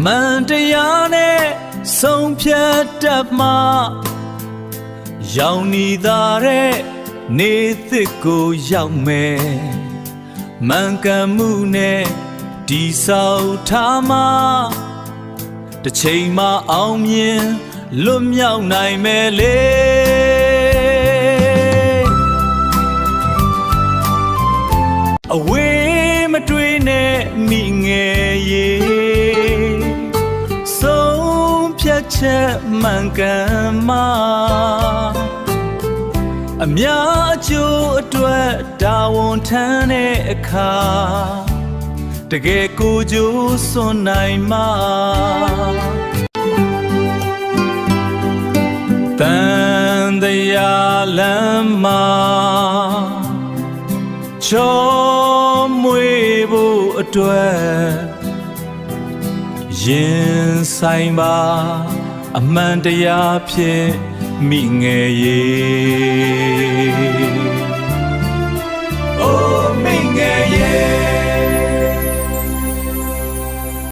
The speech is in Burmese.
မှန်တရားနဲ့ဆုံးဖြတ်တတ်မှရောက်နေသာတဲ့နေသစ်ကိုရောက်မယ်မှန်ကန်မှုနဲ့ဒီဆောက်ထားမှတစ်ချိန်မှအောင်မြင်လွတ်မြောက်နိုင်မယ်လေအဝေးမတွေ့နဲ့မိငယ်ရေဆုံးဖြတ်ချက်မှန်ကန်မှအများအကျိုးအတွက်တာဝန်ထမ်းတဲ့အခါတကယ်ကိုကြိုးစွန့်နိုင်မှတန်တရားလမ်းမှာချောမွေဖို့အတွက်ရင်ဆိုင်ပါအမှန်တရားဖြင့်မိငယ်ရေ